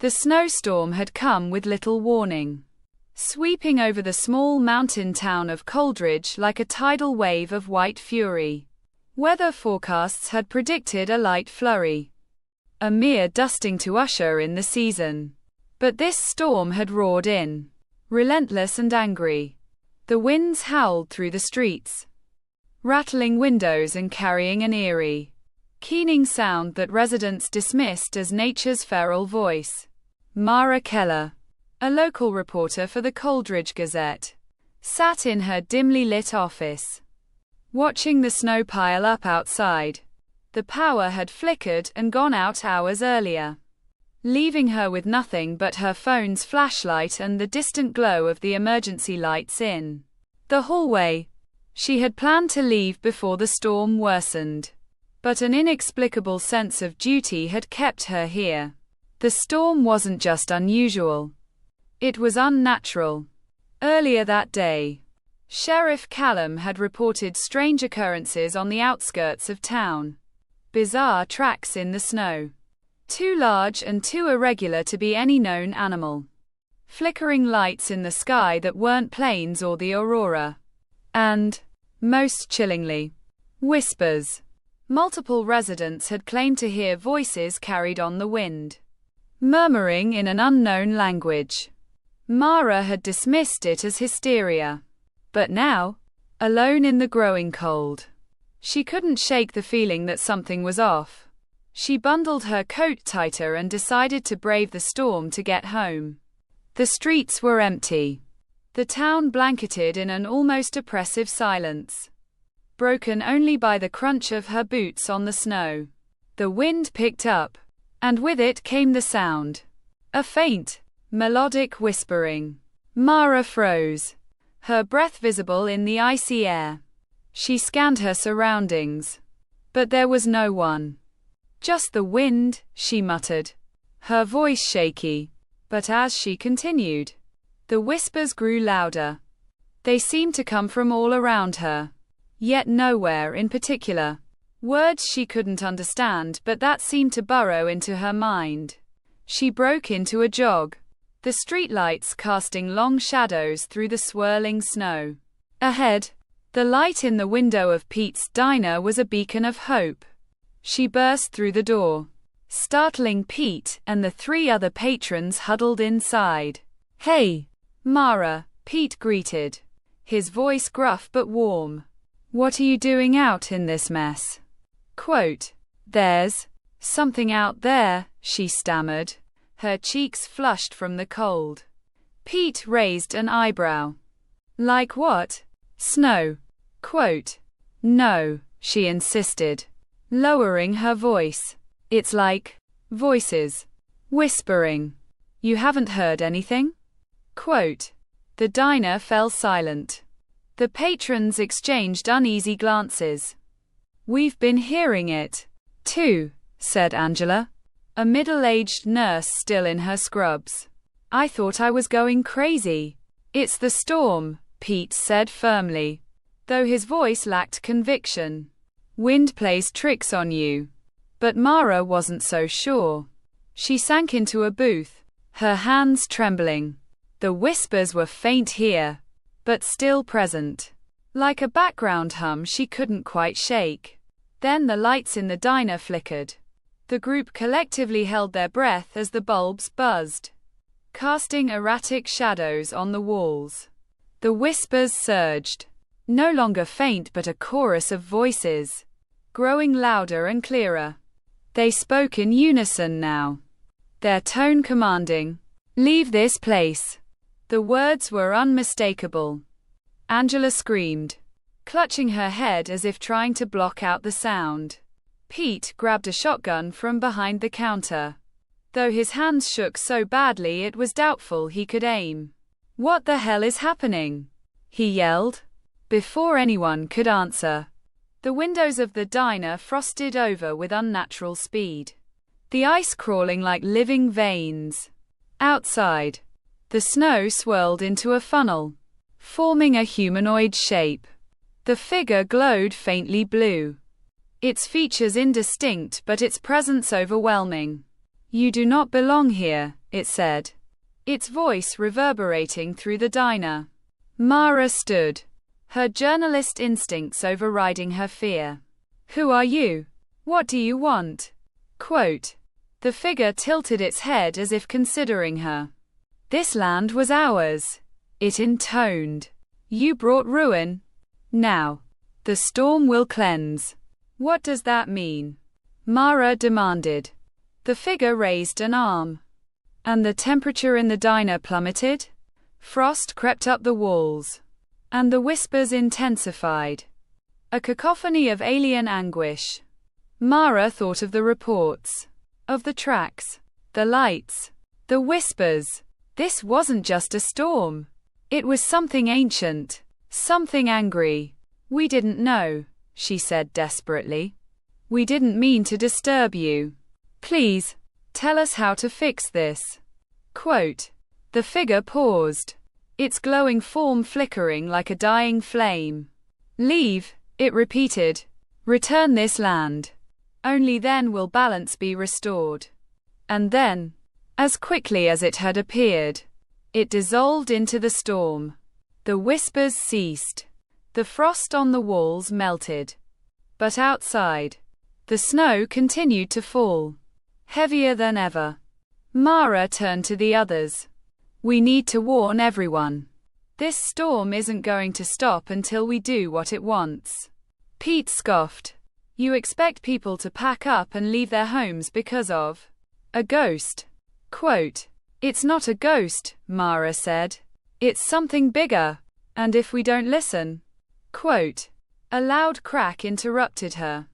The snowstorm had come with little warning, sweeping over the small mountain town of Coldridge like a tidal wave of white fury. Weather forecasts had predicted a light flurry, a mere dusting to usher in the season. But this storm had roared in, relentless and angry. The winds howled through the streets, rattling windows and carrying an eerie, keening sound that residents dismissed as nature's feral voice. Mara Keller, a local reporter for the Coldridge Gazette, sat in her dimly lit office, watching the snow pile up outside. The power had flickered and gone out hours earlier, leaving her with nothing but her phone's flashlight and the distant glow of the emergency lights in the hallway. She had planned to leave before the storm worsened, but an inexplicable sense of duty had kept her here. The storm wasn't just unusual, it was unnatural. Earlier that day, Sheriff Callum had reported strange occurrences on the outskirts of town. Bizarre tracks in the snow, too large and too irregular to be any known animal. Flickering lights in the sky that weren't planes or the aurora. And, most chillingly, whispers. Multiple residents had claimed to hear voices carried on the wind, murmuring in an unknown language. Mara had dismissed it as hysteria. But now, alone in the growing cold, she couldn't shake the feeling that something was off. She bundled her coat tighter and decided to brave the storm to get home. The streets were empty, the town blanketed in an almost oppressive silence, broken only by the crunch of her boots on the snow. The wind picked up, and with it came the sound. A faint, melodic whispering. Mara froze, her breath visible in the icy air. She scanned her surroundings, but there was no one. Just the wind, she muttered, her voice shaky. But as she continued, the whispers grew louder. They seemed to come from all around her, yet nowhere in particular. Words she couldn't understand, but that seemed to burrow into her mind. She broke into a jog, the streetlights casting long shadows through the swirling snow. Ahead, the light in the window of Pete's diner was a beacon of hope. She burst through the door, startling Pete and the 3 other patrons huddled inside. "Hey, Mara," Pete greeted, his voice gruff but warm. "What are you doing out in this mess?" Quote, "There's something out there," she stammered, her cheeks flushed from the cold. Pete raised an eyebrow. "Like what?" "Snow." Quote, "No," she insisted, lowering her voice. "It's like voices whispering. You haven't heard anything?" Quote, the diner fell silent. The patrons exchanged uneasy glances. "We've been hearing it, too," said Angela, a middle-aged nurse still in her scrubs. "I thought I was going crazy." "It's the storm," Pete said firmly, though his voice lacked conviction. "Wind plays tricks on you." But Mara wasn't so sure. She sank into a booth, her hands trembling. The whispers were faint here, but still present, like a background hum she couldn't quite shake. Then the lights in the diner flickered. The group collectively held their breath as the bulbs buzzed, casting erratic shadows on the walls. The whispers surged, no longer faint but a chorus of voices, growing louder and clearer. They spoke in unison now, their tone commanding. "Leave this place." The words were unmistakable. Angela screamed, clutching her head as if trying to block out the sound. Pete grabbed a shotgun from behind the counter, though his hands shook so badly it was doubtful he could aim. "What the hell is happening?" he yelled. Before anyone could answer, the windows of the diner frosted over with unnatural speed, the ice crawling like living veins. Outside, the snow swirled into a funnel, forming a humanoid shape. The figure glowed faintly blue, its features indistinct but its presence overwhelming. "You do not belong here," it said, its voice reverberating through the diner. Mara stood, her journalist instincts overriding her fear. Who are you? What do you want? Quote. The figure tilted its head as if considering her. This land was ours, it intoned. You brought ruin. Now, the storm will cleanse. What does that mean? Mara demanded. The figure raised an arm. And the temperature in the diner plummeted? Frost crept up the walls. And the whispers intensified. A cacophony of alien anguish. Mara thought of the reports. Of the tracks. The lights. The whispers. This wasn't just a storm. It was something ancient. Something angry. We didn't know, she said desperately. We didn't mean to disturb you. Please, tell us how to fix this. Quote. The figure paused, its glowing form flickering like a dying flame. Leave, it repeated. Return this land. Only then will balance be restored. And then, as quickly as it had appeared, it dissolved into the storm. The whispers ceased. The frost on the walls melted. But outside, the snow continued to fall, heavier than ever. Mara turned to the others. We need to warn everyone. This storm isn't going to stop until we do what it wants. Pete scoffed. You expect people to pack up and leave their homes because of a ghost? Quote. It's not a ghost, Mara said. It's something bigger. And if we don't listen? Quote. A loud crack interrupted her,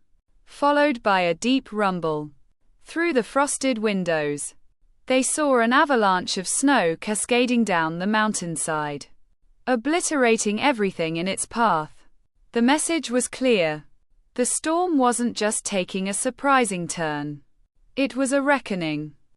followed by a deep rumble. Through the frosted windows, they saw an avalanche of snow cascading down the mountainside, obliterating everything in its path. The message was clear. The storm wasn't just taking a surprising turn. It was a reckoning.